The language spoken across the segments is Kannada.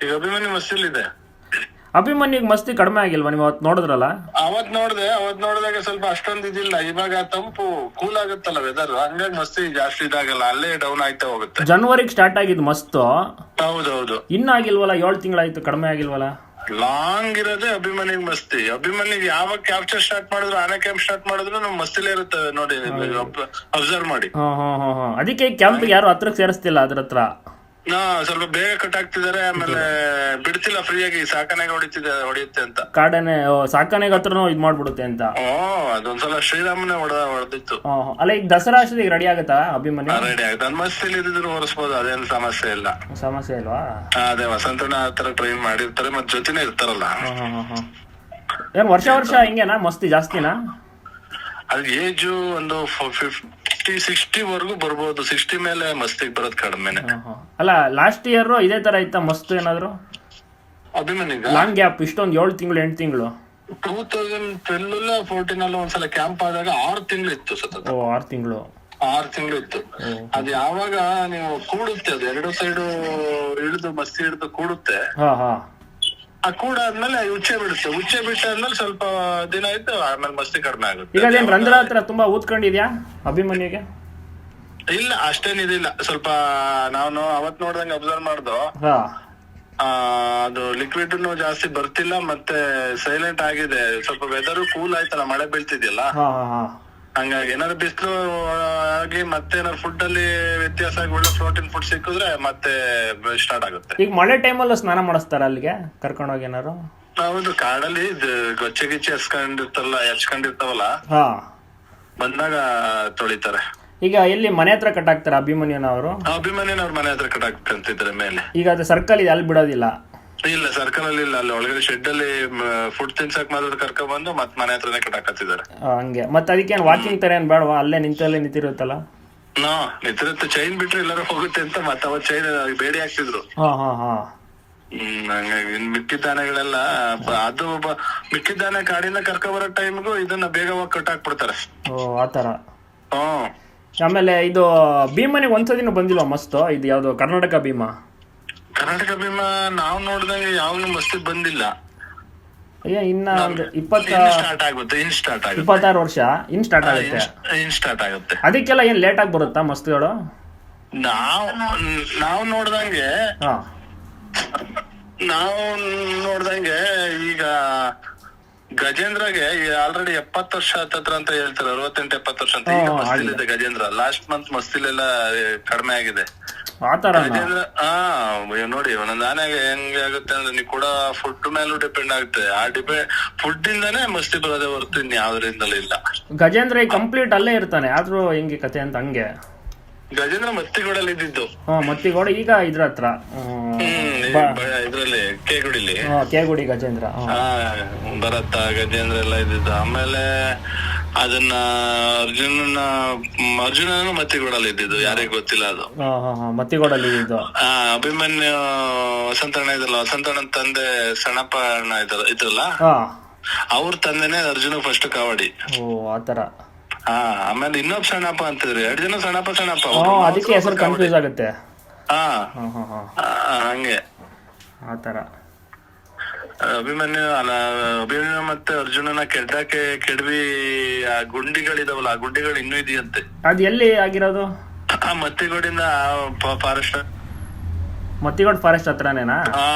ಈಗ ಅಭಿಮನ್ಯು ಮಸ್ತಿಲಿದೆ. ಅಭಿಮನ್ಯುಗ್ ಮಸ್ತಿ ಕಡಿಮೆ ಆಗಿಲ್ವಾ ನೀವು ಅವತ್ತು ನೋಡಿದ್ರಲ್ಲ? ಅವತ್ ನೋಡಿದಾಗ ಸ್ವಲ್ಪ ಅಷ್ಟೊಂದು ಇದಿಲ್ಲ. ಇವಾಗ ತಂಪು ಕೂಲ್ ಆಗುತ್ತಲ್ಲ ವೆದರ್, ಹಂಗಾಗಿ ಮಸ್ತಿ ಜಾಸ್ತಿ ಇದಾಗಲ್ಲ, ಅಲ್ಲೇ ಡೌನ್ ಆಯ್ತಾ ಹೋಗುತ್ತೆ. ಜನವರಿಗೆ ಸ್ಟಾರ್ಟ್ ಆಗಿದ್ ಮಸ್ತು. ಹೌದೌದು. ಇನ್ನಾಗಿಲ್ವಲ್ಲ, 7 ತಿಂಗಳಾಯ್ತು, ಕಡಿಮೆ ಆಗಿಲ್ವಲ್ಲ? ಲಾಂಗ್ ಇರೋದೇ ಅಭಿಮನ್ಯುಗ್ ಮಸ್ತಿ. ಅಭಿಮನ್ಯುಗ್ ಯಾವಾಗ ಕ್ಯಾಪ್ಚರ್ ಸ್ಟಾರ್ಟ್ ಮಾಡಿದ್ರು, ಆನೆ ಕ್ಯಾಂಪ್ ಸ್ಟಾರ್ಟ್ ಮಾಡಿದ್ರು ನಮ್ ಮಸ್ತಿಲೇ ಇರುತ್ತೆ ನೋಡಿ, ಅಬ್ಸರ್ವ್ ಮಾಡಿ. ಅದಕ್ಕೆ ಕ್ಯಾಂಪ್ ಯಾರು ಹತ್ರಕ್ಕೆ ಸೇರಿಸ್ತಿಲ್ಲ ಅದ್ರ ಹತ್ರ. ಸ್ವಲ್ಪ ಬೇಗ ಕಟ್ ಆಗ್ತಿದಾರೆ, ಆಮೇಲೆ ಬಿಡ್ತಿಲ್ಲ ಫ್ರೀಯಾಗಿ, ಸಾಕಾನೆಗೆ ಹೊಡಿಯುತ್ತೆ ಅಂತ. ಕಾಡನೆ ಸಾಕಾನೆಗೆ ಹತ್ರನೂ ಇದ್ ಮಾಡ್ಬಿಡುತ್ತೆ ಅಂತ. ಅದೊಂದ್ಸಲ ಶ್ರೀರಾಮನೇ ಹೊಡೆದಿತ್ತು. ಅಲ್ಲ, ಈಗ ದಸರಾ ಅಷ್ಟೊತ್ತಿಗೆ ರೆಡಿ ಆಗತ್ತಾ ಅಭಿಮನ್ಯು? ರೆಡಿ ಆಗುತ್ತೆ, ಮಸ್ತಿಲಿ ಇದ್ರು ಹೊರಿಸ್ಬೋದು, ಅದೇನು ಸಮಸ್ಯೆ ಇಲ್ಲ. ಸಮಸ್ಯೆ ಇಲ್ವಾ? ಅದೇ ವಸಂತನ ಆತರ ಟ್ರೈನ್ ಮಾಡಿರ್ತಾರೆ, ಮತ್ ಜೊತೆನೆ ಇರ್ತಾರಲ್ಲ. ಏನ್ ವರ್ಷ ಹಿಂಗೇನಾ ಮಸ್ತಿ ಜಾಸ್ತಿನಾ? ಅದು ಏಜು ಒಂದು 50-60 ವರ್ಗು ಬರ್ಬೋದು. 60 ಮೇಲೆ ಮಸ್ತಿಗೆ ಬರೋದ್ ಕಡಿಮೆನೆ. ಅಲ್ಲ, ಲಾಸ್ಟ್ ಇಯರ್ ಇದೇ ತರ ಇತ್ತ ಮಸ್ತ್ ಏನಾದ್ರು? ಅಭಿಮನ್ಯುಗ ಲಾಂಗ್ ಗ್ಯಾಪ್ ಇಷ್ಟೊಂದು 7 ತಿಂಗಳು 8 ತಿಂಗಳು 2012-14 ಒಂದ್ಸಲ ಕ್ಯಾಂಪ್ ಆದಾಗ 6 ತಿಂಗಳು ಇತ್ತು ಸತತ. 6 ತಿಂಗಳು ಇತ್ತು. ಅದು ಯಾವಾಗ ನೀವು ಕೂಡುತ್ತೆ, ಅದು 2 ಸೈಡು ಇಳಿದು ಮಸ್ತಿ ಹಿಡಿದು ಕೂಡುತ್ತೆ. ಆ ಕೂಡಾದ್ಮೇಲೆ ಉಚ್ಚೆ ಬಿಟ್ಟಾದ್ಮೇಲೆ ಸ್ವಲ್ಪ ದಿನ ಇತ್ತು, ಆಮೇಲೆ ಮಸ್ತಿ ಕಡಿಮೆ ಆಗುತ್ತೆ. ಈಗ ಅದೇನ್ ರಂಧ್ರ ಹತ್ರ ತುಂಬಾ ಊದ್ಕೊಂಡಿದ್ಯಾ ಅಭಿಮನ್ಯುಗೆ? ಇಲ್ಲ, ಅಷ್ಟೇನಿದಿಲ್ಲ. ಸ್ವಲ್ಪ ನಾನು ಅವತ್ ನೋಡ್ದಂಗೆ ಅಬ್ಸರ್ವ್ ಮಾಡ್ದು, ಅದು ಲಿಕ್ವಿಡ್ ಜಾಸ್ತಿ ಬರ್ತಿಲ್ಲ, ಮತ್ತೆ ಸೈಲೆಂಟ್ ಆಗಿದೆ. ಸ್ವಲ್ಪ ವೆದರ್ ಕೂಲ್ ಆಯ್ತಲ್ಲ, ಮಳೆ ಬೀಳ್ತಿದ್ಯಲ್ಲ, ಹಂಗಾಗಿ ಏನಾದ್ರು ಬಿಸಿಲು ಆಗಿ ಮತ್ತೆ ಏನಾದ್ರು ಫುಡ್ ಅಲ್ಲಿ ವ್ಯತ್ಯಾಸ ಆಗಿ ಒಳ್ಳೆ ಪ್ರೋಟೀನ್ ಫುಡ್ ಸಿಕ್ಕಿದ್ರೆ ಮತ್ತೆ ಸ್ಟಾರ್ಟ್ ಆಗುತ್ತೆ. ಈಗ ಮಳೆ ಟೈಮಲ್ಲೂ ಸ್ನಾನ ಮಾಡಿಸ್ತಾರ ಅಲ್ಲಿಗೆ ಕರ್ಕೊಂಡೋಗಿ ಏನಾರು? ಹೌದು, ಕಾಡಲ್ಲಿ ಗೊಚ್ಚೆ ಗಿಚ್ಚೆ ಹೆಚ್ಕೊಂಡಿರ್ತಾವಲ್ಲ, ಬಂದಾಗ ತೊಳಿತಾರೆ. ಈಗ ಎಲ್ಲಿ ಮನೆ ಹತ್ರ ಕಟ್ಟಾಕ್ತಾರ ಅಭಿಮನ್ಯುನವರು ಮನೆ ಹತ್ರ ಕಟ್ಟಾಕ್ತಿದ್ರೆ ಮೇಲೆ. ಈಗ ಅದು ಸರ್ಕಲ್ ಇದೆ, ಅಲ್ಲಿ ಬಿಡೋದಿಲ್ಲ? ಇಲ್ಲ, ಸರ್ಕಲ್ ಅಲ್ಲಿ ಇಲ್ಲ, ಅಲ್ಲಿ ಒಳಗಡೆ ಶೆಡ್ ಅಲ್ಲಿ ಫುಡ್ ತಿನ್ಸಕ್ ಮಾತ್ರ ಕರ್ಕೊಂಡ್ ಬಂದು ಮತ್ ಮನೆ ಹತ್ರನೇ ಕಟ್ಟಾಕತ್ತಿದ್ದಾರೆ. ಹಂಗೆ. ಮತ್ತೆ ಅದಕ್ಕೆ ವಾಕಿಂಗ್ ತರ ಏನ್ ಬೇಡವಾ? ಅಲ್ಲೇ ನಿಂತಿರುತ್ತಲ್ಲ? ನಿಂತಿರುತ್ತೆ, ಚೈನ್ ಬಿಟ್ರೆ ಎಲ್ಲರೂ ಹೋಗುತ್ತೆ ಅಂತ ಮತ್ತೆ ಅವತ್ ಚೈನ್ ಬೇಡಿ ಹಾಕ್ತಿದ್ರು. ಹಂಗಾಗಿ ಮಿಕ್ಕಿದ ಆನೆಗಳೆಲ್ಲ ಅದು ಮಿಕ್ಕಿದ ಆನೆ ಕಾಡಿಂದ ಕರ್ಕೊಂಡ್ ಬರೋ ಟೈಮ್ಗೂ ಇದನ್ನ ಬೇಗ ಹೋಗಿ ಕಟ್ಟಾಕ್ಬಿಡ್ತಾರೆ. ಆತರ. ಆಮೇಲೆ ಇದು ಭೀಮನಿಗೆ ಒಂದ್ಸದಿನೂ ಬಂದಿಲ್ವಾ ಮಸ್ತ್? ಇದು ಯಾವ್ದು ಕರ್ನಾಟಕ ಭೀಮ ನಾವ್ ನೋಡಿದಾಗ ಯಾವ್ದು ಮಸ್ತಿ ಬಂದಿಲ್ಲ. ಇನ್ನ ಒಂದು 26 ವರ್ಷ ಇನ್ ಸ್ಟಾರ್ಟ್ ಆಗುತ್ತೆ. ಅದಕ್ಕೆಲ್ಲ ಏನ್ ಲೇಟ್ ಆಗಿ ಬರುತ್ತಾ ಮಸ್ತಿಗಳು? ನಾವು ನೋಡ್ದಂಗೆ ಈಗ ಗಜೇಂದ್ರಗೆ ಆಲ್ರೆಡಿ 70 ವರ್ಷ ಹತ್ತತ್ರ ಅಂತ ಹೇಳ್ತಾರೆ, 68-70 ವರ್ಷ ಅಂತ. ಈಗ ಮಸ್ತಿಲಿದೆ ಗಜೇಂದ್ರ. ಲಾಸ್ಟ್ ಮಂತ್ ಮಸ್ತಿಲೆಲ್ಲ ಕಡಿಮೆ ಆಗಿದೆ ಗಜೇಂದ್ರ. ನೋಡಿ, ಒಂದೊಂದ್ ಆನೆಗೆ ಹೆಂಗೆ ಆಗುತ್ತೆ ಅಂದ್ರೆ ನೀವು ಕೂಡ ಫುಡ್ ಮೇಲೂ ಡಿಪೆಂಡ್ ಆಗುತ್ತೆ. ಆ ಫುಡ್ ಇಂದಾನೇ ಮಸ್ತಿ ಬರೋದೇ ಹೊರತು ಇನ್ ಯಾವ್ದ್ರಿಂದಲೂ ಇಲ್ಲ. ಗಜೇಂದ್ರ ಕಂಪ್ಲೀಟ್ ಅಲ್ಲೇ ಇರ್ತಾನೆ, ಆದ್ರೂ ಹೆಂಗೆ ಕತೆ ಅಂತ ಹಂಗೆ. ಗಜೇಂದ್ರ ಮತ್ತಿಗೋಡಲ್ಲಿ ಇದ್ದಿದ್ದು. ಮತ್ತಿಗೋಡ ಈಗ ಇದ್ರ ಹತ್ರ ಇದ್ರಲ್ಲಿ ಕೇಗುಡಿ ಗಜೇಂದ್ರ ಭರತ ಗಜೇಂದ್ರ ಎಲ್ಲ ಇದ್ದಿದ್ದು. ಆಮೇಲೆ ಅದನ್ನ ಅರ್ಜುನನು ಮತ್ತಿಗೋಡಲ್ಲಿ ಇದ್ದಿದ್ದು, ಯಾರಿಗೂ ಗೊತ್ತಿಲ್ಲ ಅದು. ಮತ್ತಿಗೋಡಲ್ಲಿ ಅಭಿಮನ್ಯು ವಸಂತಣ್ಣ ಇದ್ರಲ್ಲ, ವಸಂತಣ್ಣನ ತಂದೆ ಸಣ್ಣಪ್ಪ ಅಣ್ಣ ಇದ್ರಲ್ಲ, ಅವ್ರ ತಂದೆನೆ ಅರ್ಜುನ ಫಸ್ಟ್ ಕಾವಡಿ. ಆತರ. ಆಮೇಲೆ ಇನ್ನೊಬ್ಬ ಸಣ್ಣಪ್ಪ ಅಂತಿದ್ರು, 2 ಜನ ಸಣ್ಣಪ್ಪ ಅದಕ್ಕೆ ಹೆಸರು ಕನ್ಫ್ಯೂಸ್ ಆಗುತ್ತೆ. ಹಂಗೆ ಆತರ. ಅಭಿಮನ್ಯು ಮತ್ತೆ ಅರ್ಜುನನ ಕೆಡವಿ ಆ ಗುಂಡಿಗಳಿದಾವಲ್ಲ, ಆ ಗುಂಡಿಗಳು ಇನ್ನೂ ಇದೆಯಂತೆ. ಅದ್ ಎಲ್ಲಿ ಆಗಿರೋದು? ಮತ್ತಿಗೋಡಿಂದ ಮತ್ತಿಗೋಡ್ ಫಾರೆಸ್ಟ್ ಹತ್ರನೇನಾ?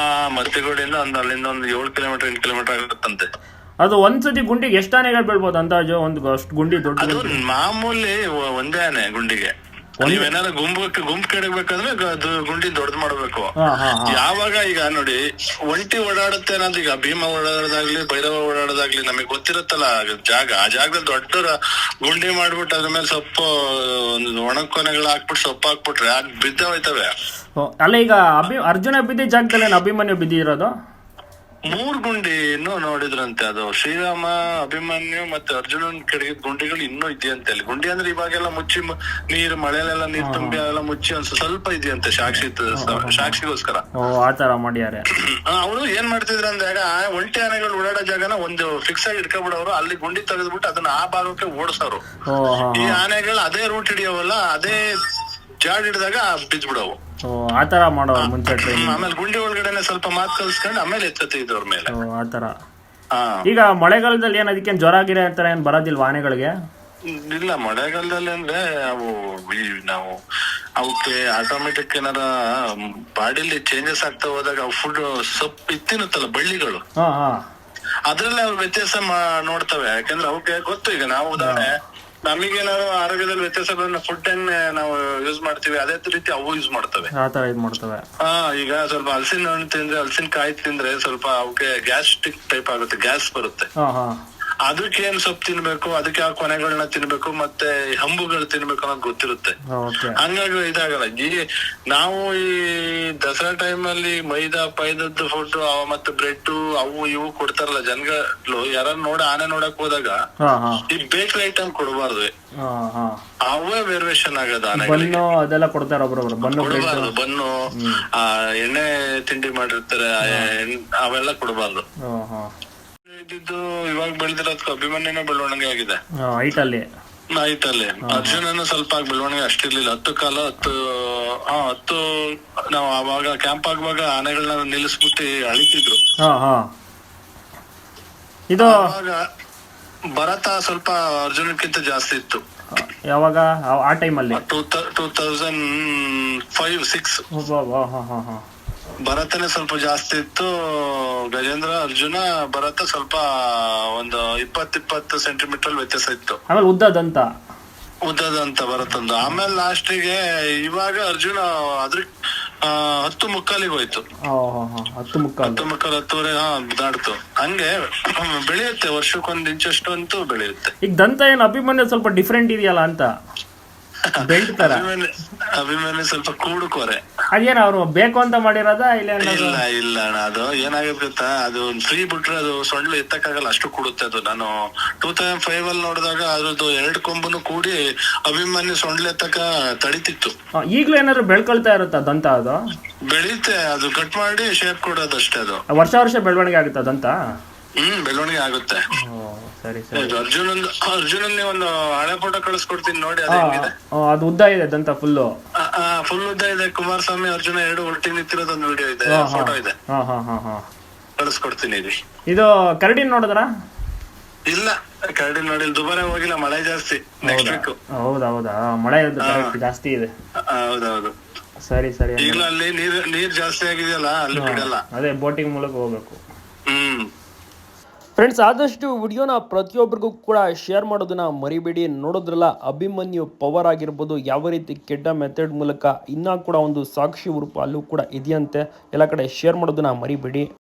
ಮತ್ತಿಗೋಡಿಂದ ಅಲ್ಲಿಂದ ಒಂದು 7 ಕಿಲೋಮೀಟರ್ 8 ಕಿಲೋಮೀಟರ್ ಆಗುತ್ತಂತೆ. ಅದು ಒಂದ್ಸತಿ ಗುಂಡಿಗೆ ಎಷ್ಟು ಆನೆಗಳು ಬೀಳ್ಬೋದು ಅಂದಾಜು? ಒಂದು ಅಷ್ಟು ಗುಂಡಿ ದೊಡ್ಡ? ಅದು ಮಾಮೂಲಿ ಒಂದೇ ಆನೆ ಗುಂಡಿಗೆ. ನೀವೇನಾದ್ರು ಗುಂಪು ಕೆಡಬೇಕಂದ್ರೆ ಅದು ಗುಂಡಿ ದೊಡ್ಡದು ಮಾಡ್ಬೇಕು. ಯಾವಾಗ ಈಗ ನೋಡಿ, ಒಂಟಿ ಓಡಾಡುತ್ತೆ ಅನ್ನೋದು, ಈಗ ಭೀಮ ಓಡಾಡೋದಾಗ್ಲಿ ಭೈರವ ಓಡಾಡೋದಾಗ್ಲಿ ನಮಗ್ ಗೊತ್ತಿರುತ್ತಲ್ಲ ಜಾಗ. ಆ ಜಾಗದಲ್ಲಿ ದೊಡ್ಡ ಗುಂಡಿ ಮಾಡ್ಬಿಟ್ಟು ಅದ್ರ ಮೇಲೆ ಸೊಪ್ಪು ಒಣಕೊನೆಗಳು ಹಾಕ್ಬಿಟ್ಟು ಸೊಪ್ಪು ಹಾಕ್ಬಿಟ್ರೆ ಆಗ ಬಿದ್ದ ಹೋಯ್ತವೆ. ಅಲ್ಲ, ಈಗ ಅರ್ಜುನ ಬಿದ್ದ ಜಾಗದಲ್ಲಿ ಅಭಿಮನ್ಯು ಬಿದ್ದಿರೋದು 3 ಗುಂಡಿನೂ ನೋಡಿದ್ರಂತೆ. ಅದು ಶ್ರೀರಾಮ, ಅಭಿಮನ್ಯು ಮತ್ತೆ ಅರ್ಜುನನ್ ಕೆಡಗಿದ ಗುಂಡಿಗಳು ಇನ್ನೂ ಇದೆಯಂತೆ ಅಲ್ಲಿ. ಗುಂಡಿ ಅಂದ್ರೆ ಇವಾಗೆಲ್ಲ ಮುಚ್ಚಿ ನೀರು ಮಳೆಲೆಲ್ಲ ನೀರ್ ತುಂಬಿ ಎಲ್ಲ ಮುಚ್ಚಿ ಸ್ವಲ್ಪ ಇದೆಯಂತೆ ಸಾಕ್ಷಿಗೋಸ್ಕರ. ಆತರ ಮಾಡ್ಯಾರೆ. ಅವರು ಏನ್ ಮಾಡ್ತಿದ್ರು ಅಂದಾಗ, ಒಂಟಿ ಆನೆಗಳು ಓಡಾಡೋ ಜಾಗನ ಒಂದು ಫಿಕ್ಸ್ ಆಗಿ ಇಟ್ಕೊಬಿಡೋರು, ಅಲ್ಲಿ ಗುಂಡಿ ತೆಗೆದ್ಬಿಟ್ಟು ಅದನ್ನ ಆ ಭಾಗಕ್ಕೆ ಓಡಿಸೋರು. ಈ ಆನೆಗಳು ಅದೇ ರೂಟ್ ಹಿಡಿಯೋವಲ್ಲ, ಅದೇ ಜಾಡ್ ಹಿಡಿದಾಗ ಬಿದ್ಬಿಡವು. ಆ ಥರ ಮಾಡೋರು ಮುಂಚೆ ಟ್ರೈನಿಂಗ್. ಆಮೇಲೆ ಗುಂಡಿ ಒಳಗಡೆನೆ ಸ್ವಲ್ಪ ಮಾತು ಕಲ್ಸ್ಕೊಂಡು ಆಮೇಲೆ ಎತ್ತತ್ತಿದ್ರು ಅವ್ರ ಮೇಲೆ. ಆ ಥರ. ಹಾ ಈಗ ಮಳೆಗಾಲದಲ್ಲಿ ಏನು ಅದಕ್ಕೆ ಜ್ವರ ಗಿರ ಆ ಥರ ಏನು ಬರೋದಿಲ್ವಾ ಆನೆಗಳಿಗೆ? ಇಲ್ಲ, ಮಳೆಗಾಲದಲ್ಲಿ ಅಂದ್ರೆ ನಾವು ಅವಕ್ಕೆ ಆಟೋಮೆಟಿಕ್ ಏನಾರ ಬಾಡಿಲಿ ಚೇಂಜಸ್ ಆಗ್ತಾ ಹೋದಾಗ ಫುಡ್ ಸೊಪ್ಪು ತಿನ್ನುತ್ತಲ್ಲ ಬಳ್ಳಿಗಳು, ಹಾಂ ಹಾಂ, ಅದ್ರಲ್ಲೇ ಅವ್ರು ವ್ಯತ್ಯಾಸ ನೋಡ್ತವೆ. ಯಾಕಂದ್ರೆ ಅವಕ್ಕೆ ಗೊತ್ತು. ಈಗ ನಾವು ಉದಾಹರಣೆ ನಮಗೇನಾದ್ರು ಆರೋಗ್ಯದಲ್ಲಿ ವ್ಯತ್ಯಾಸ ಬಂದ್ರೆ ಫುಡ್ ಹೆಂಗ್ ನಾವು ಯೂಸ್ ಮಾಡ್ತೀವಿ ಅದೇ ರೀತಿ ಅವು ಯೂಸ್ ಮಾಡ್ತವೆ. ಆ ಥರ ಇದು ಮಾಡ್ತವೆ. ಈಗ ಸ್ವಲ್ಪ ಹಲಸಿನ ಹಣ್ಣು ತಿಂದ್ರೆ, ಹಲಸಿನ ಕಾಯಿ ತಿಂದ್ರೆ ಸ್ವಲ್ಪ ಅವಕ್ಕೆ ಗ್ಯಾಸ್ಟ್ರಿಕ್ ಟೈಪ್ ಆಗುತ್ತೆ, ಗ್ಯಾಸ್ ಬರುತ್ತೆ. ಹಾಂ ಹಾಂ, ಅದಕ್ಕೆ ಏನ್ ಸೊಪ್ಪು ತಿನ್ಬೇಕು, ಅದಕ್ಕೆ ಯಾವ ಕೊನೆಗಳನ್ನ ತಿನ್ಬೇಕು, ಮತ್ತೆ ಹಂಬುಗಳು ತಿನ್ಬೇಕು ಅನ್ನೋದು ಗೊತ್ತಿರುತ್ತೆ. ಹಂಗಾಗಿ ಇದಾಗಲ್ಲ. ನಾವು ಈ ದಸರಾ ಟೈಮ್ ಅಲ್ಲಿ ಮೈದಾ ಪೈದದ್ದು ಫುಡ್ ಮತ್ತೆ ಬ್ರೆಡ್ ಅವು ಇವು ಕೊಡ್ತಾರಲ್ಲ ಜನಗಳು. ಯಾರು ಆನೆ ನೋಡಕ್ ಹೋದಾಗ ಈ ಬೇಕರಿ ಐಟಮ್ ಕೊಡಬಾರ್ದು, ಅವೇ ವೇರಿಯೇಷನ್ ಆಗೋದು ಆನೆಗಳಿಗೆ. ಅದೆಲ್ಲ ಕೊಡ್ತಾರ ಕೊಡಬಾರ್ದು. ಬನ್ನು ಎಣ್ಣೆ ತಿಂಡಿ ಮಾಡಿರ್ತಾರೆ, ಅವೆಲ್ಲ ಕೊಡಬಾರ್ದು. ಇದ್ದಿದ್ದು ಇವಾಗ ಬೆಳೆದಿರೋದಕ್ಕೆ ಅಭಿಮನ್ಯುನೇ ಬೆಳವಣಿಗೆ ಆಗಿದೆ ಹೈಟ್ ಅಲ್ಲಿ. ಅರ್ಜುನನು ಸ್ವಲ್ಪ ಬೆಳವಣಿಗೆ ಅಷ್ಟಿರ್ಲಿಲ್ಲ. 10 ಕಾಲ 10 ನಾವು ಅವಾಗ ಕ್ಯಾಂಪ್ ಆಗುವಾಗ ಆನೆಗಳನ್ನ ನಿಲ್ಲಿಸ್ಬಿಟ್ಟು ಅಳಿತಿದ್ರು. ಇದು ಭರತ ಸ್ವಲ್ಪ ಅರ್ಜುನಕ್ಕಿಂತ ಜಾಸ್ತಿ ಇತ್ತು. ಯಾವಾಗ ಆ ಟೈಮಲ್ಲಿ 2005-06 ಭರತನೇ ಸ್ವಲ್ಪ ಜಾಸ್ತಿ ಇತ್ತು. ಗಜೇಂದ್ರ, ಅರ್ಜುನ, ಭರತ ಸ್ವಲ್ಪ ಒಂದು 20 ಸೆಂಟಿಮೀಟರ್ ವ್ಯತ್ಯಾಸ ಇತ್ತು. ಆಮೇಲೆ ಉದ್ದದಂತ ಭರತಂದು. ಆಮೇಲೆ ಲಾಸ್ಟಿಗೆ ಇವಾಗ ಅರ್ಜುನ ಅದ್ರ 10 ಮುಕ್ಕಾಲಿಗೆ ಹೋಯ್ತು. 10-10:30 ದಾಡ್ತು. ಹಂಗೆ ಬೆಳೆಯುತ್ತೆ, ವರ್ಷಕ್ಕೊಂದ್ ಇಂಚಷ್ಟು ಅಂತೂ ಬೆಳೆಯುತ್ತೆ. ಈಗ ದಂತ ಏನು ಅಭಿಮನ್ಯು ಸ್ವಲ್ಪ ಡಿಫ್ರೆಂಟ್ ಇದೆಯಲ್ಲ ಅಂತ ಅಭಿಮನ್ಯು ಸ್ವಲ್ಪ ಕೂಡುಕೋರೆ. ಅದೇನ ಅವ್ರು ಬೇಕು ಅಂತ ಮಾಡಿರೋದ? ಇಲ್ಲ ಅಣ್ಣ, ಅದು ಏನಾಗುತ್ತೆ ಗೊತ್ತಾ, ಅದು ಫ್ರೀ ಬಿಟ್ರೆ ಅದು ಸೊಳ್ಳು ಎತ್ತಕ್ಕಾಗಲ್ಲ, ಅಷ್ಟು ಕೂಡುತ್ತೆ ಅದು. ನಾನು 2005 ಅಲ್ಲಿ ನೋಡಿದಾಗ ಅದ್ರದ್ದು 2 ಕೊಂಬನು ಕೂಡಿ ಅಭಿಮನ್ಯು ಸೊಳ್ಳು ಎತ್ತಕ ತಡಿತಿತ್ತು. ಈಗ್ಲೂ ಏನಾದ್ರು ಬೆಳ್ಕೊಳ್ತಾ ಇರುತ್ತಾ ದಂತ? ಅದು ಬೆಳೆಯುತ್ತೆ, ಅದು ಕಟ್ ಮಾಡಿ ಶೇಪ್ ಕೊಡೋದಷ್ಟೇ. ಅದು ವರ್ಷ ಬೆಳವಣಿಗೆ ಆಗುತ್ತಾ ದಂತ? ಬೆಳವಣಿಗೆ ಆಗುತ್ತೆ. ಸರಿ. ಅರ್ಜುನನ್ನೇ ಒಂದು ಹಳೆ ಫೋಟೋ ಕಳಿಸ್ಕೊಡ್ತೀನಿ ನೋಡಿ. ಅದು ಉದ್ದ ಇದೆ ದಂತ, ಫುಲ್ ಉದ್ದ ಇದೆ. ಕುಮಾರಸ್ವಾಮಿ ಅರ್ಜುನ 2 ಒಟ್ಟಿಗೆ ನಿಂತಿರೋದೊಂದು ವಿಡಿಯೋ ಇದೆ, ಫೋಟೋ ಇದೆ, ಕಳಿಸ್ಕೊಡ್ತೀನಿ. ಇದು ಕರಡಿನ ನೋಡಿದ್ರ? ಇಲ್ಲ, ಕರಡಿ ನೋಡಿಲ್ಲ, ದುಬಾರಿ ಹೋಗಿಲ್ಲ, ಮಳೆ ಜಾಸ್ತಿ. Next week. ಹೌದಾ, ಮಳೆ ಜಾಸ್ತಿ ಇದೆ. ಹೌದೌದು. ಸರಿ. ಈಗಲೂ ಅಲ್ಲಿ ನೀರ್ ಜಾಸ್ತಿ ಆಗಿದೆಯಲ್ಲ, ಅಲ್ಲಿ ಬಿಡಲ್ಲ. ಅದೇ ಬೋಟಿಂಗ್ ಮೂಲಕ ಹೋಗ್ಬೇಕು. ಫ್ರೆಂಡ್ಸ್, ಆದಷ್ಟು ವಿಡಿಯೋನ ಪ್ರತಿಯೊಬ್ಬರಿಗೂ ಕೂಡ ಶೇರ್ ಮಾಡೋದನ್ನ ಮರಿಬೇಡಿ. ನೋಡೋದ್ರಲ್ಲ, ಅಭಿಮನ್ಯು ಪವರ್ ಆಗಿರ್ಬೋದು, ಯಾವ ರೀತಿ ಕೆಟ್ಟ ಮೆಥಡ್ ಮೂಲಕ ಇನ್ನೂ ಕೂಡ ಒಂದು ಸಾಕ್ಷಿ ರೂಪ ಅಲ್ಲೂ ಕೂಡ ಇದೆಯಂತೆ. ಎಲ್ಲ ಕಡೆ ಶೇರ್ ಮಾಡೋದನ್ನ ಮರಿಬೇಡಿ.